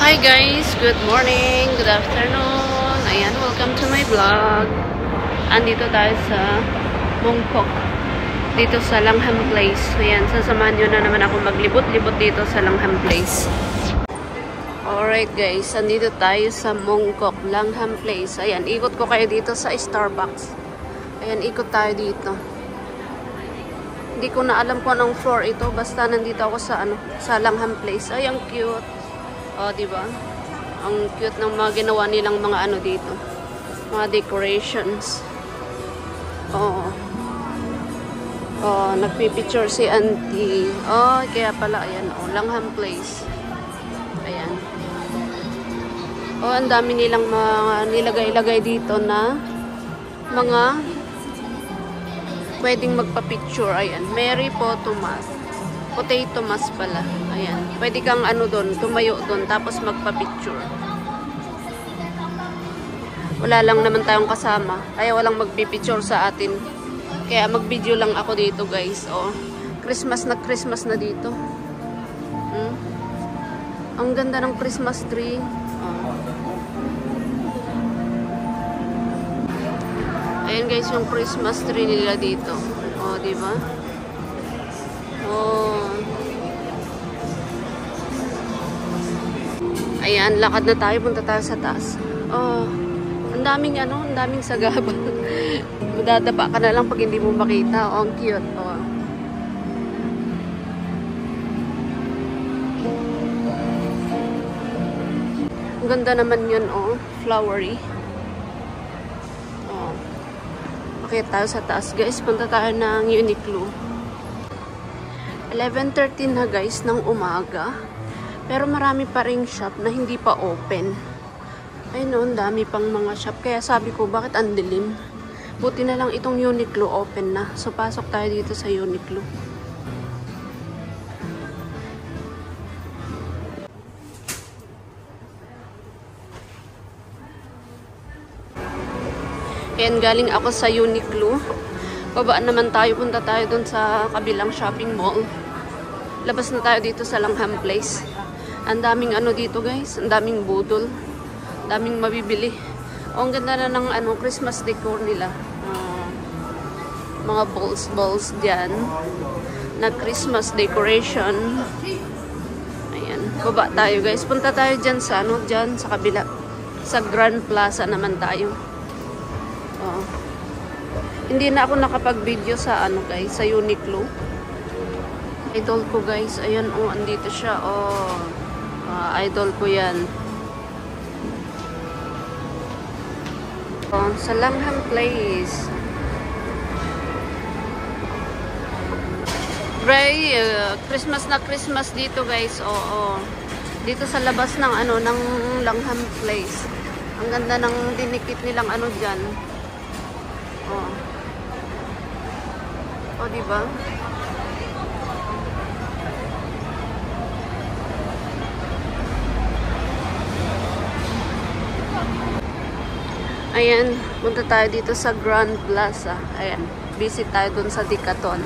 Hi guys, good morning, good afternoon. Ayan, welcome to my vlog. Andito tayo sa Mongkok, dito sa Langham Place. Ayan, sasamahan nyo na naman ako maglibot-libot dito sa Langham Place. Alright guys, andito tayo sa Mongkok, Langham Place. Ayan, ikot ko kayo dito sa Starbucks. Ayan, ikot tayo dito. Hindi ko na alam kung anong floor ito, basta nandito ako sa sa Langham Place. Ay, ang cute. Oh, diba? Ang cute ng mga ginawa nilang mga dito. Mga decorations. Oh. Oh, nagpipicture si auntie. Oh, kaya pala, ayan. Oh, Langham Place. Ayan. Oh, ang dami nilang mga nilagay-lagay dito na mga pwedeng magpa-picture. Ayan. Mary Potomas. Potato mas pala. Ayan. Pwede kang doon, tumayo doon, tapos magpa-picture. Wala lang naman tayong kasama. Kaya walang magpipicture sa atin. Kaya mag-video lang ako dito, guys. Oh, Christmas na dito. Ang ganda ng Christmas tree. Oh. Ayan, guys, yung Christmas tree nila dito. Oh, di ba? Oh. Ayan, lakad na tayo. Punta tayo sa taas. Oh. Ang daming sagabal. Madadapa ka na lang pag hindi mo makita. Oh, ang cute. Oh. Ang ganda naman yun, oh. Flowery. Oh. Okay, tayo sa taas, guys. Punta tayo ng Uniqlo. 11:13 na, guys, ng umaga. Pero marami pa ring shop na hindi pa open. Ayun, ang dami pang mga shop. Kaya sabi ko, bakit ang dilim? Buti na lang itong Uniqlo open na. So, pasok tayo dito sa Uniqlo. Ayan, galing ako sa Uniqlo. Babaan naman tayo. Punta tayo dun sa kabilang shopping mall. Labas na tayo dito sa Langham Place. Ang daming dito, guys. Ang daming budol. Daming mabibili. Oh, ang ganda na ng Christmas decor nila. Mga balls diyan. Na Christmas decoration. Ayan. Baba tayo, guys. Punta tayo diyan sa diyan sa kabila. Sa Grand Plaza naman tayo. Oh. Hindi na ako nakapag-video sa guys, sa Uniqlo. Idol ko, guys. Ayan, oh, andito siya. Oh. Idol ko yan. Oh, sa Langham Place. Gray, Christmas na Christmas dito, guys. Oo. Dito sa labas ng ng Langham Place. Ang ganda ng dinikit nilang diyan. Oh. Oh, di ba? Ayan, punta tayo dito sa Grand Plaza. Ayan, visit tayo dun sa Decathlon.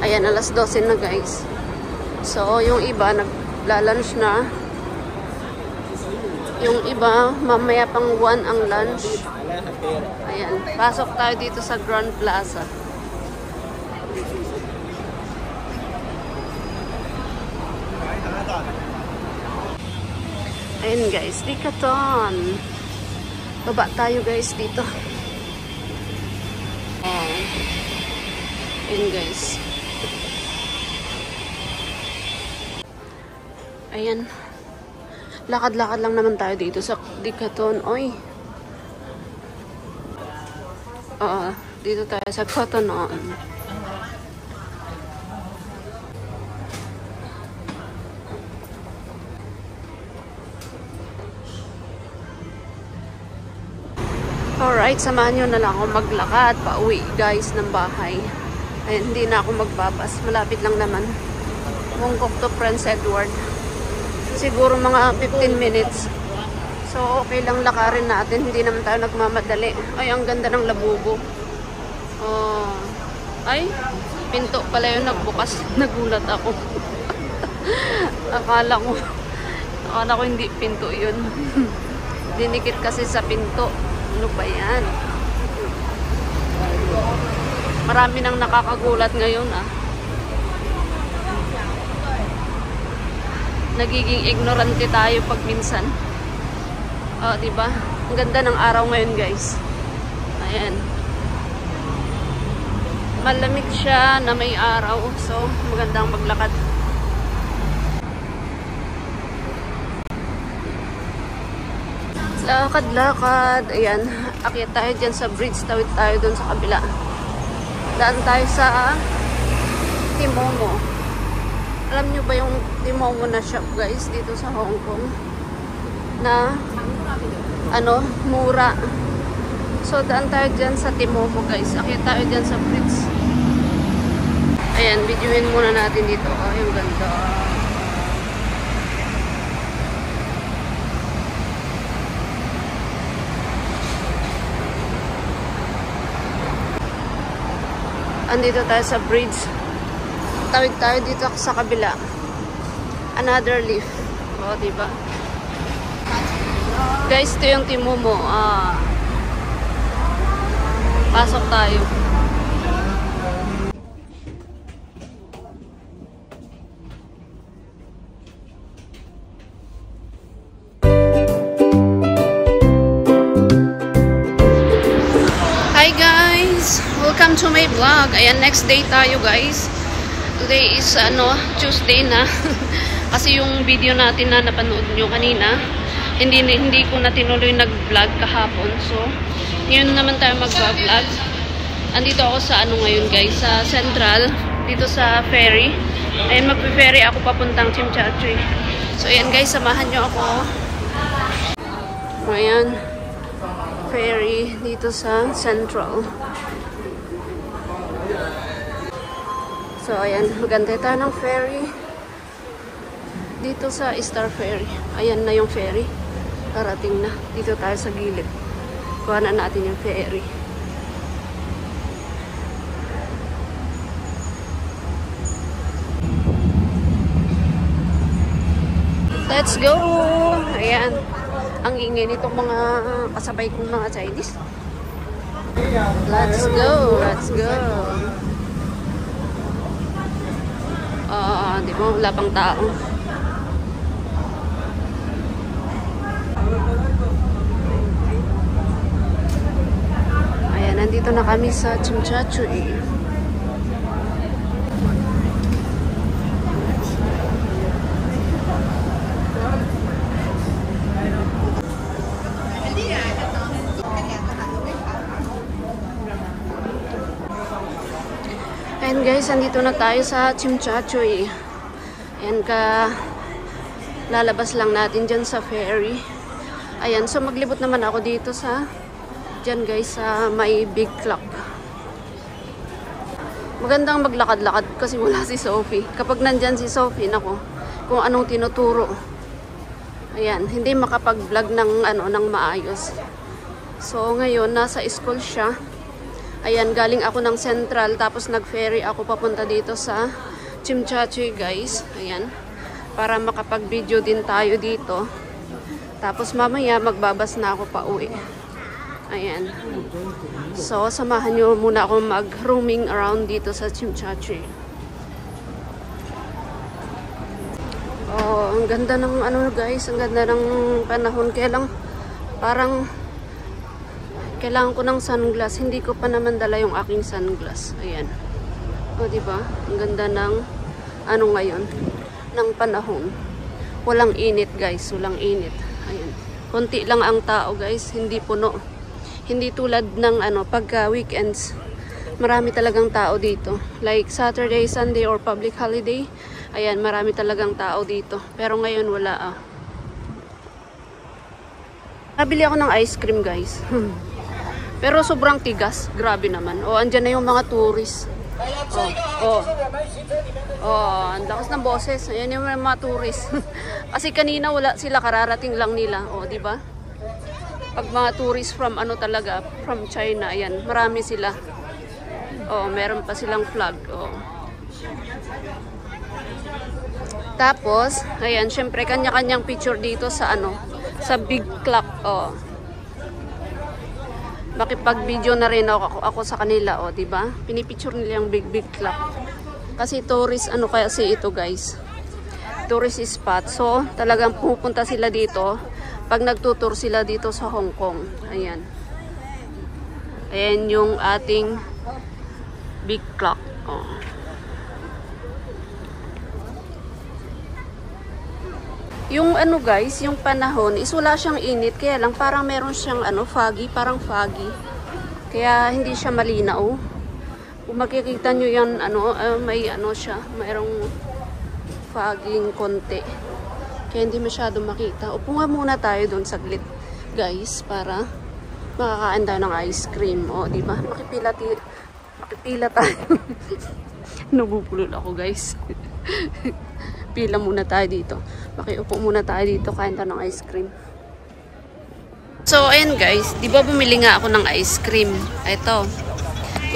Ayan, alas 12 na, guys. So, yung iba nagla-lunch na. Yung iba, mamaya pang 1 ang lunch. Ayan, pasok tayo dito sa Grand Plaza. Ayan, guys, Decathlon. Baba tayo, guys, dito. Oh. Ayan, guys. Ayan. Lakad-lakad lang naman tayo dito sa Decathlon. Oy. Dito tayo sa Cotton On. Alright, samahan nyo na lang ako maglakad pauwi, guys, ng bahay. Ayan, hindi na ako magbabas. Malapit lang naman. Mongkok to Prince Edward. Siguro mga 15 minutes. So, okay lang lakarin natin. Hindi naman tayo nagmamadali. Ay, ang ganda ng labubo. Oh. Ay, pinto pala yun nagbukas. Nagulat ako. Akala ko hindi pinto yun. Dinikit kasi sa pinto. Ano ba yan? Marami nang nakakagulat ngayon ah. Nagiging ignorante tayo pag minsan. Oh, diba? Ang ganda ng araw ngayon, guys. Ayan. Malamig siya na may araw. So, magandang maglakad. Lakad-lakad. Ayan. Akyat tayo dyan sa bridge. Tawid tayo dun sa kabila. Daan tayo sa Timomo. Alam nyo ba yung Timomo na shop, guys, dito sa Hong Kong? Na, mura. So, daan tayo dyan sa Timomo, guys. Akyat tayo dyan sa bridge. Ayan, videoin muna natin dito. Oh, yung ganda. Andito tayo sa bridge. Tawid tayo dito sa kabila. Another leaf. O, diba? Guys, ito yung Timomo. Pasok tayo. Hi guys! Welcome to my vlog. Ayan, next day tayo, guys. Today is Tuesday na. Kasi yung video natin na napanood nyo kanina, hindi ko na tinuloy nag-vlog kahapon. So, ngayon naman tayo mag-vlog. Andito ako sa ngayon, guys, sa Central, dito sa ferry. Ayan, mag-ferry ako papuntang Chimchachoy. So, ayan guys, samahan nyo ako. Ayan, ferry dito sa Central. So, ayan, maganda tayo ng ferry. Dito sa Star Ferry. Ayan na yung ferry. Parating na. Dito tayo sa gilid. Kuha na natin yung ferry. Let's go! Ayan. Ang ingay nitong mga kasabay kong mga Chinese. Let's go! Let's go! Di ba? Wala pang tao. Ayan, nandito na kami sa Chimchachoy. Ayan guys, andito na tayo sa Chimchachoy. Ayan lalabas lang natin dyan sa ferry. Ayan, so maglibot naman ako dito sa dyan guys, sa may big clock. Magandang maglakad-lakad kasi wala si Sophie. Kapag nandyan si Sophie, nako, kung anong tinuturo. Ayan, hindi makapag-vlog ng ng maayos. So ngayon, nasa school siya. Ayan, galing ako ng Central, tapos nag-ferry ako papunta dito sa Chimchachoy, guys. Ayan, para makapag-video din tayo dito. Tapos mamaya magbabas na ako pa uwi. Ayan. So, samahan nyo muna ako mag-roaming around dito sa Chimchachoy. Oh, ang ganda ng guys, ang ganda ng panahon. Kaya lang, parang kailangan ko ng sunglass. Hindi ko pa naman dala yung aking sunglass. Ayan. O, diba? Ang ganda ng ngayon. Ng panahon. Walang init, guys. Walang init. Ayan. Konti lang ang tao, guys. Hindi puno. Hindi tulad ng pagka weekends. Marami talagang tao dito. Like Saturday, Sunday, or public holiday. Ayan, marami talagang tao dito. Pero ngayon, wala Nabili ako ng ice cream, guys. Pero sobrang tigas. Grabe naman. O, andyan na yung mga tourist. Ang lakas ng boses. Ayan yung mga tourist. Kasi kanina wala sila, kararating lang nila. O, di ba? Pag mga tourist from talaga, from China, ayan, marami sila. Oh, meron pa silang flag. Oh. Tapos, ayan, syempre kanya-kanyang picture dito sa ano, sa big clock. Oh. Makipag-video na rin ako sa kanila, oh, 'di ba? Pinipicture nila yung big clock. Kasi tourist ano kasi ito, guys. Tourist spot. So, talagang pupunta sila dito pag nagtutour sila dito sa Hong Kong. Ayan. Ayan yung ating big clock. Oh. Yung ano guys, yung panahon is wala siyang init, kaya lang parang meron siyang ano, foggy, parang foggy. Kaya hindi siya malinaw. Kung makikita nyo yan, ano, may ano siya, mayroong fogging konti. Kaya hindi masyado makita. Upo nga muna tayo doon saglit, guys, para makakain tayo ng ice cream. O, di ba? Makipila tayo. Nabubulol ako, guys. Pila muna tayo dito. Makiupo muna tayo dito, kain tayo ng ice cream. So, ayan guys, di ba bumili nga ako ng ice cream? Ito.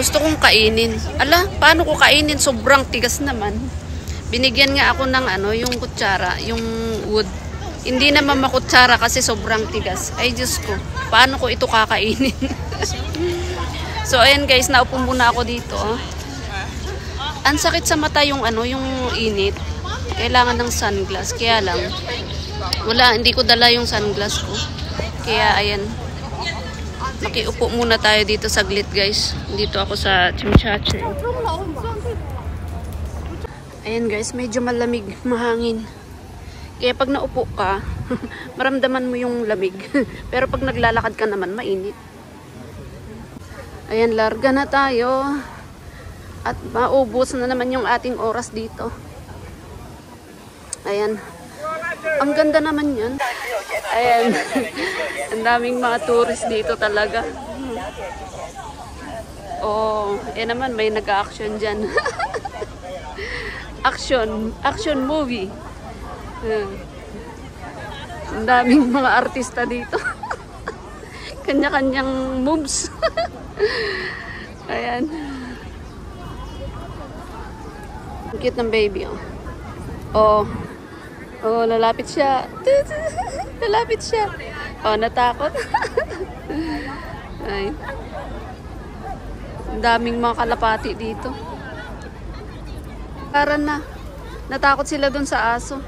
Gusto kong kainin. Ala, paano ko kainin? Sobrang tigas naman. Binigyan nga ako ng ano, yung kutsara, yung wood. Hindi naman makutsara kasi sobrang tigas. Ay, Diyos ko. Paano ko ito kakainin? So, ayan guys, naupo muna ako dito. Ang sakit sa mata yung ano, yung init. Kailangan ng sunglass. Kaya lang, hindi ko dala yung sunglass ko. Kaya, ayan. Makiupo muna tayo dito saglit, guys. Dito ako sa Chimchache. Ayan, guys. Medyo malamig, mahangin. Kaya pag naupo ka, maramdaman mo yung lamig. Pero pag naglalakad ka naman, mainit. Ayan, larga na tayo. At maubos na naman yung ating oras dito. Ayan. Ang ganda naman yan. Ayan. Ang daming mga tourist dito talaga. Oh, naman may nag-action dyan. Action movie. Ang daming mga artista dito. Kanya-kanyang moves. Ayan. Ang cute ng baby, oh. Oh, lalapit siya. Lalapit siya. Oh, natakot. Ay. Ang daming mga kalapati dito. Karan na. Natakot sila dun sa aso.